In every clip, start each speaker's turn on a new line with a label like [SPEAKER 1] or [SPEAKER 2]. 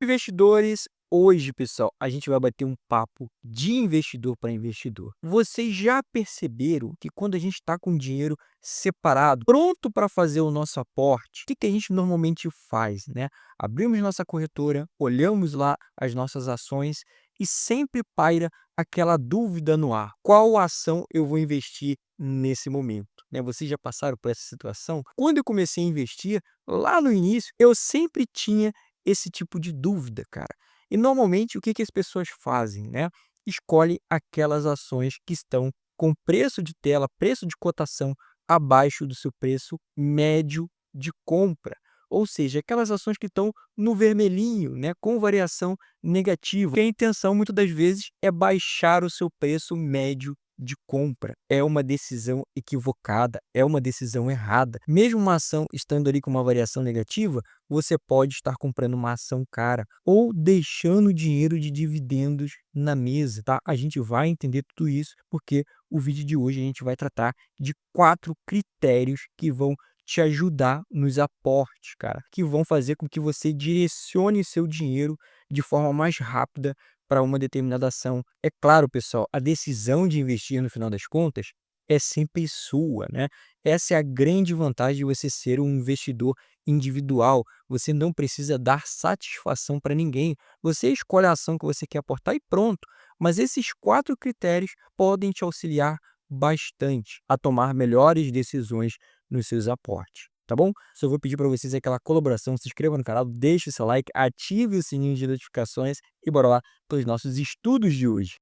[SPEAKER 1] Investidores, hoje, pessoal, a gente vai bater um papo de investidor para investidor. Vocês já perceberam que quando a gente está com o dinheiro separado, pronto para fazer o nosso aporte, o que a gente normalmente faz, né? Abrimos nossa corretora, olhamos lá as nossas ações e sempre paira aquela dúvida no ar: qual ação eu vou investir nesse momento? Né? Vocês já passaram por essa situação? Quando eu comecei a investir, lá no início, eu sempre tinha esse tipo de dúvida, cara. E normalmente o que as pessoas fazem, né? Escolhem aquelas ações que estão com preço de tela, preço de cotação abaixo do seu preço médio de compra. Ou seja, aquelas ações que estão no vermelhinho, né, com variação negativa. Que a intenção muitas das vezes é baixar o seu preço médio de compra. É uma decisão equivocada, é uma decisão errada. Mesmo uma ação estando ali com uma variação negativa, você pode estar comprando uma ação cara ou deixando dinheiro de dividendos na mesa, tá? A gente vai entender tudo isso porque o vídeo de hoje a gente vai tratar de 4 critérios que vão te ajudar nos aportes, cara, que vão fazer com que você direcione seu dinheiro de forma mais rápida para uma determinada ação. É claro, pessoal, a decisão de investir no final das contas é sempre sua, né? Essa é a grande vantagem de você ser um investidor individual. Você não precisa dar satisfação para ninguém. Você escolhe a ação que você quer aportar e pronto. Mas esses 4 critérios podem te auxiliar bastante a tomar melhores decisões nos seus aportes. Tá bom? Só vou pedir para vocês aquela colaboração, se inscreva no canal, deixe o seu like, ative o sininho de notificações e bora lá para os nossos estudos de hoje.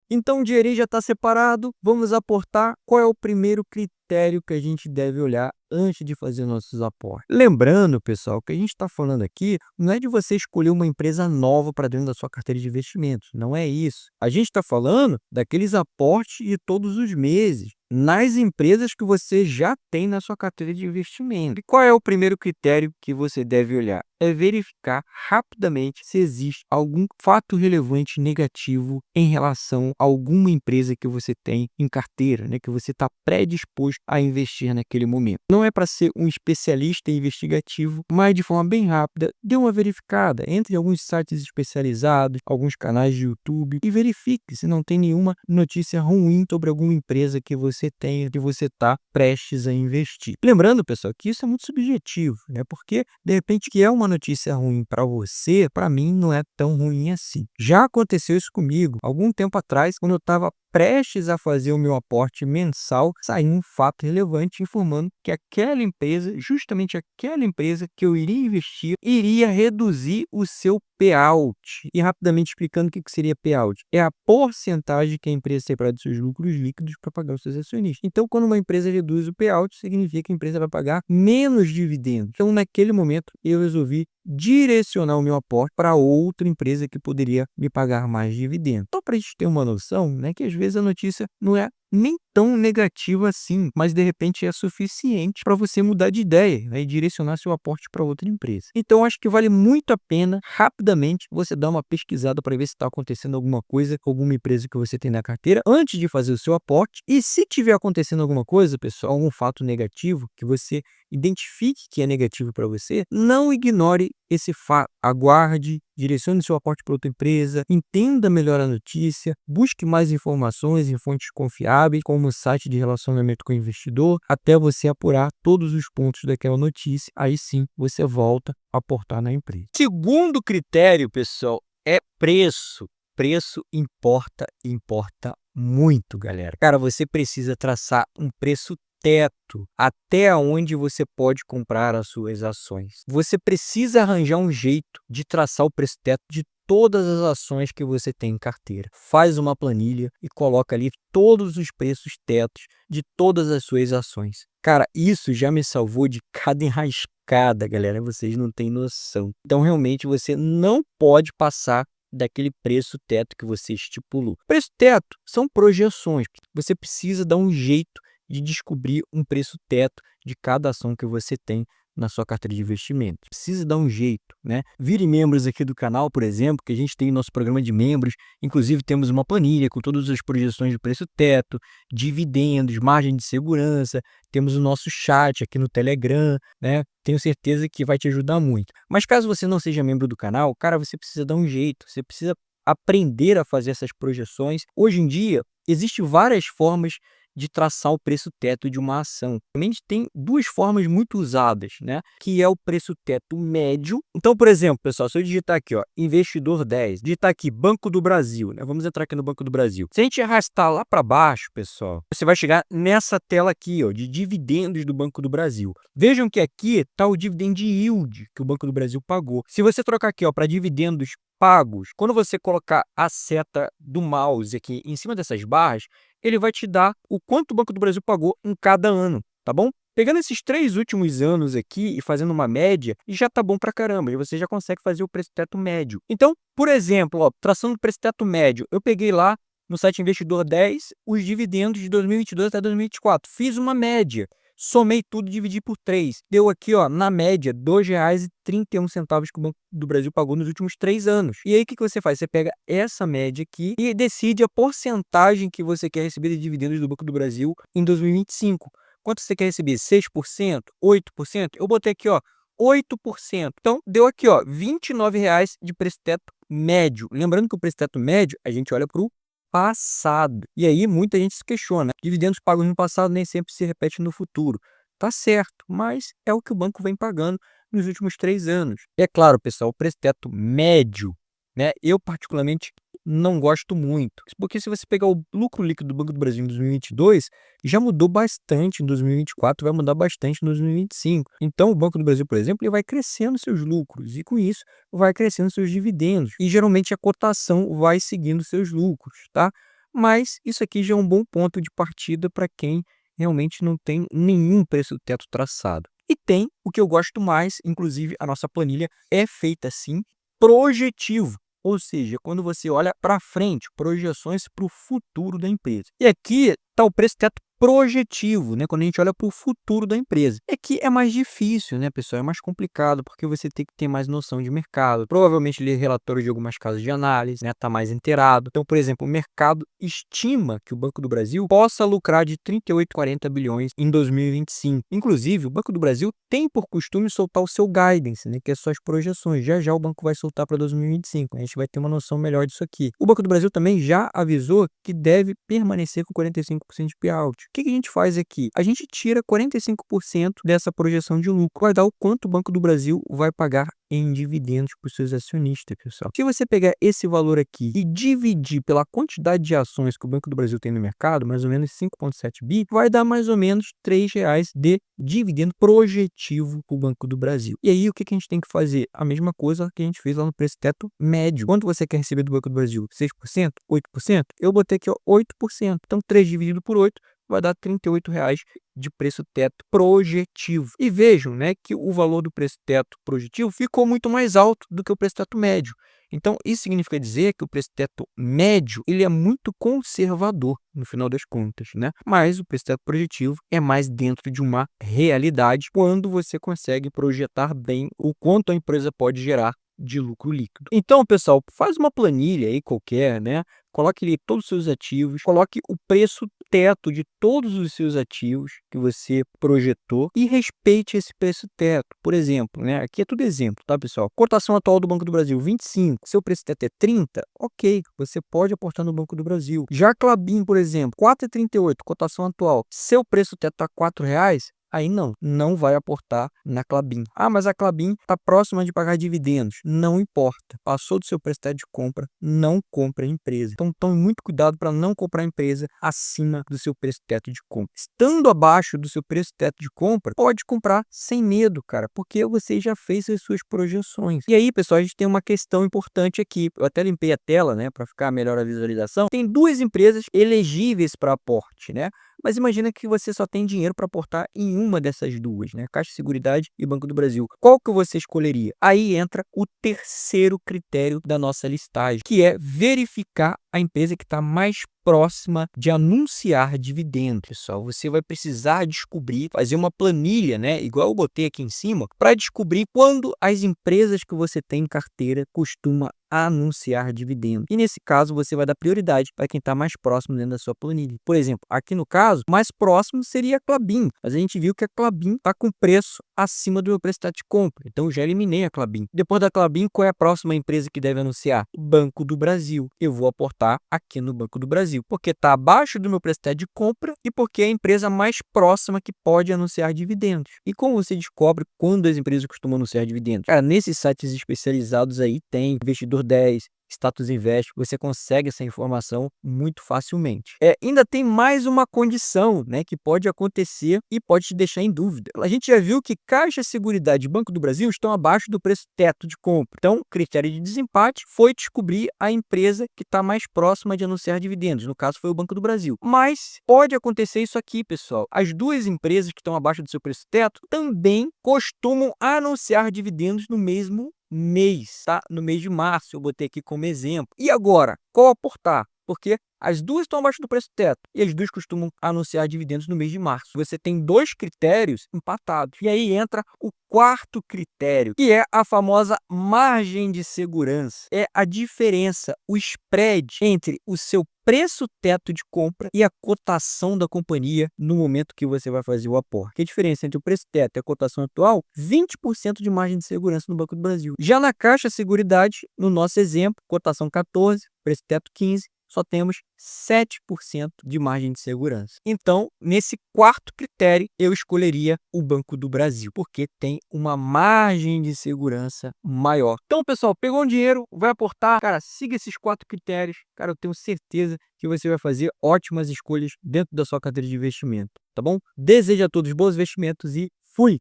[SPEAKER 1] Então o dinheirinho já está separado, vamos aportar. Qual é o primeiro critério que a gente deve olhar antes de fazer nossos aportes? Lembrando, pessoal, que a gente está falando aqui não é de você escolher uma empresa nova para dentro da sua carteira de investimentos, não é isso. A gente está falando daqueles aportes de todos os meses, nas empresas que você já tem na sua carteira de investimento. E qual é o primeiro critério que você deve olhar? É verificar rapidamente se existe algum fato relevante negativo em relação a alguma empresa que você tem em carteira, né, que você está predisposto a investir naquele momento. Não é para ser um especialista investigativo, mas de forma bem rápida, dê uma verificada, entre em alguns sites especializados, alguns canais de YouTube e verifique se não tem nenhuma notícia ruim sobre alguma empresa que você tem, que você está prestes a investir. Lembrando, pessoal, que isso é muito subjetivo, né? Porque de repente que é uma notícia ruim para você, para mim não é tão ruim assim. Já aconteceu isso comigo algum tempo atrás, quando eu estava prestes a fazer o meu aporte mensal, saiu um fato relevante informando que aquela empresa, justamente aquela empresa que eu iria investir, iria reduzir o seu payout. E rapidamente explicando o que seria payout. É a porcentagem que a empresa separa dos seus lucros líquidos para pagar os seus acionistas. Então, quando uma empresa reduz o payout, significa que a empresa vai pagar menos dividendos. Então, naquele momento, eu resolvi direcionar o meu aporte para outra empresa que poderia me pagar mais dividendos. Só para a gente ter uma noção, né, que às vezes a notícia não é nem tão negativa assim, mas de repente é suficiente para você mudar de ideia, né, e direcionar seu aporte para outra empresa. Então, acho que vale muito a pena, rapidamente, você dar uma pesquisada para ver se está acontecendo alguma coisa com alguma empresa que você tem na carteira antes de fazer o seu aporte. E se tiver acontecendo alguma coisa, pessoal, algum fato negativo que você identifique que é negativo para você, não ignore esse fato. Aguarde, direcione seu aporte para outra empresa, entenda melhor a notícia, busque mais informações em fontes confiáveis, como o site de relacionamento com o investidor, até você apurar todos os pontos daquela notícia. Aí sim, você volta a aportar na empresa. Segundo critério, pessoal, é preço. Preço importa, importa muito, galera. Cara, você precisa traçar um preço teto até onde você pode comprar as suas ações. Você precisa arranjar um jeito de traçar o preço teto de todas as ações que você tem em carteira. Faz uma planilha e coloca ali todos os preços tetos de todas as suas ações. Cara, isso já me salvou de cada enrascada, galera. Vocês não têm noção. Então, realmente, você não pode passar daquele preço teto que você estipulou. Preço teto são projeções. Você precisa dar um jeito de descobrir um preço teto de cada ação que você tem na sua carteira de investimentos. Precisa dar um jeito, né? Vire membros aqui do canal, por exemplo, que a gente tem nosso programa de membros. Inclusive, temos uma planilha com todas as projeções de preço teto, dividendos, margem de segurança. Temos o nosso chat aqui no Telegram, né? Tenho certeza que vai te ajudar muito. Mas caso você não seja membro do canal, cara, você precisa dar um jeito. Você precisa aprender a fazer essas projeções. Hoje em dia, existem várias formas de traçar o preço teto de uma ação. Realmente tem duas formas muito usadas, né? Que é o preço teto médio. Então, por exemplo, pessoal, se eu digitar aqui, ó, investidor 10, digitar aqui Banco do Brasil, né? Vamos entrar aqui no Banco do Brasil. Se a gente arrastar lá para baixo, pessoal, você vai chegar nessa tela aqui, ó, de dividendos do Banco do Brasil. Vejam que aqui está o dividend yield que o Banco do Brasil pagou. Se você trocar aqui, ó, para dividendos pagos, quando você colocar a seta do mouse aqui em cima dessas barras, ele vai te dar o quanto o Banco do Brasil pagou em cada ano, tá bom? Pegando esses 3 últimos anos aqui e fazendo uma média, já tá bom pra caramba, e você já consegue fazer o preço teto médio. Então, por exemplo, ó, traçando o preço teto médio, eu peguei lá no site Investidor 10 os dividendos de 2022 até 2024, fiz uma média. Somei tudo e dividi por 3. Deu aqui, ó, na média, R$ 2,31 que o Banco do Brasil pagou nos últimos 3 anos. E aí, o que você faz? Você pega essa média aqui e decide a porcentagem que você quer receber de dividendos do Banco do Brasil em 2025. Quanto você quer receber? 6%? 8%? Eu botei aqui, ó, 8%. Então, deu aqui, ó, R$ 29,00 de preço teto médio. Lembrando que o preço teto médio, a gente olha para o passado. E aí muita gente se questiona, dividendos pagos no passado nem sempre se repete no futuro. Tá certo, mas é o que o banco vem pagando nos últimos 3 anos. É claro, pessoal, o preço teto médio, né? Eu particularmente não gosto muito, porque se você pegar o lucro líquido do Banco do Brasil em 2022, já mudou bastante em 2024, vai mudar bastante em 2025. Então, o Banco do Brasil, por exemplo, ele vai crescendo seus lucros e com isso vai crescendo seus dividendos. E geralmente a cotação vai seguindo seus lucros, tá? Mas isso aqui já é um bom ponto de partida para quem realmente não tem nenhum preço teto traçado. E tem o que eu gosto mais, inclusive a nossa planilha é feita assim, projetivo. Ou seja, quando você olha para frente, projeções para o futuro da empresa. E aqui está o preço teto projetivo, né? Quando a gente olha para o futuro da empresa. É que é mais difícil, né, pessoal? É mais complicado, porque você tem que ter mais noção de mercado. Provavelmente ler relatórios de algumas casas de análise, né? Tá mais inteirado. Então, por exemplo, o mercado estima que o Banco do Brasil possa lucrar de 38 a 40 bilhões em 2025. Inclusive, o Banco do Brasil tem por costume soltar o seu guidance, né? Que é suas projeções. Já já o banco vai soltar para 2025. A gente vai ter uma noção melhor disso aqui. O Banco do Brasil também já avisou que deve permanecer com 45% de payout. O que a gente faz aqui? A gente tira 45% dessa projeção de lucro. Vai dar o quanto o Banco do Brasil vai pagar em dividendos para os seus acionistas, pessoal. Se você pegar esse valor aqui e dividir pela quantidade de ações que o Banco do Brasil tem no mercado, mais ou menos 5,7 bi, vai dar mais ou menos R$ 3,00 de dividendo projetivo para o Banco do Brasil. E aí, o que a gente tem que fazer? A mesma coisa que a gente fez lá no preço teto médio. Quanto você quer receber do Banco do Brasil? 6%? 8%? Eu botei aqui, ó, 8%. Então, 3 dividido por 8 vai dar R$ 38,00 de preço teto projetivo. E vejam, né, que o valor do preço teto projetivo ficou muito mais alto do que o preço teto médio. Então, isso significa dizer que o preço teto médio ele é muito conservador, no final das contas, né? Mas o preço teto projetivo é mais dentro de uma realidade quando você consegue projetar bem o quanto a empresa pode gerar de lucro líquido. Então, pessoal, faz uma planilha aí qualquer, né? Coloque ali todos os seus ativos, coloque o preço teto de todos os seus ativos que você projetou e respeite esse preço teto. Por exemplo, né? Aqui é tudo exemplo, tá, pessoal? Cotação atual do Banco do Brasil, 25. Seu preço teto é 30, ok, você pode aportar no Banco do Brasil. Já Klabin, por exemplo, 4,38, cotação atual. Seu preço teto está R$ 4,00, aí não vai aportar na Klabin. Ah, mas a Klabin está próxima de pagar dividendos. Não importa. Passou do seu preço teto de compra, não compra a empresa. Então, tome muito cuidado para não comprar a empresa acima do seu preço teto de compra. Estando abaixo do seu preço teto de compra, pode comprar sem medo, cara, porque você já fez as suas projeções. E aí, pessoal, a gente tem uma questão importante aqui. Eu até limpei a tela, né, para ficar melhor a visualização. Tem 2 empresas elegíveis para aporte, né? Mas imagina que você só tem dinheiro para aportar em uma dessas duas, né? Caixa Seguridade e Banco do Brasil. Qual que você escolheria? Aí entra o terceiro critério da nossa listagem, que é verificar a empresa que está mais próxima de anunciar dividendos, pessoal. Você vai precisar descobrir, fazer uma planilha, né? Igual eu botei aqui em cima, para descobrir quando as empresas que você tem em carteira costumam anunciar dividendos. E nesse caso, você vai dar prioridade para quem está mais próximo dentro da sua planilha. Por exemplo, aqui no caso, mais próximo seria a Klabin, mas a gente viu que a Klabin está com preço acima do meu preço de compra. Então, eu já eliminei a Klabin. Depois da Klabin, qual é a próxima empresa que deve anunciar? O Banco do Brasil. Eu vou aportar aqui no Banco do Brasil, porque está abaixo do meu preço de compra e porque é a empresa mais próxima que pode anunciar dividendos. E como você descobre quando as empresas costumam anunciar dividendos? Cara, nesses sites especializados aí tem Investidor 10, Status Invest, você consegue essa informação muito facilmente. Ainda tem mais uma condição, né, que pode acontecer e pode te deixar em dúvida. A gente já viu que Caixa Seguridade e Banco do Brasil estão abaixo do preço teto de compra. Então, o critério de desempate foi descobrir a empresa que está mais próxima de anunciar dividendos. No caso, foi o Banco do Brasil. Mas pode acontecer isso aqui, pessoal. As duas empresas que estão abaixo do seu preço teto também costumam anunciar dividendos no mesmo mês, tá? No mês de março, eu botei aqui como exemplo. E agora, qual aportar? Porque as duas estão abaixo do preço teto e as duas costumam anunciar dividendos no mês de março. Você tem dois critérios empatados. E aí entra o quarto critério, que é a famosa margem de segurança. É a diferença, o spread entre o seu preço teto de compra e a cotação da companhia no momento que você vai fazer o aporte. Que a diferença entre o preço teto e a cotação atual? 20% de margem de segurança no Banco do Brasil. Já na Caixa Seguridade, no nosso exemplo, cotação 14, preço teto 15, só temos 7% de margem de segurança. Então, nesse quarto critério, eu escolheria o Banco do Brasil, porque tem uma margem de segurança maior. Então, pessoal, pegou um dinheiro, vai aportar, cara, siga esses 4 critérios. Cara, eu tenho certeza que você vai fazer ótimas escolhas dentro da sua carteira de investimento, tá bom? Desejo a todos bons investimentos e fui!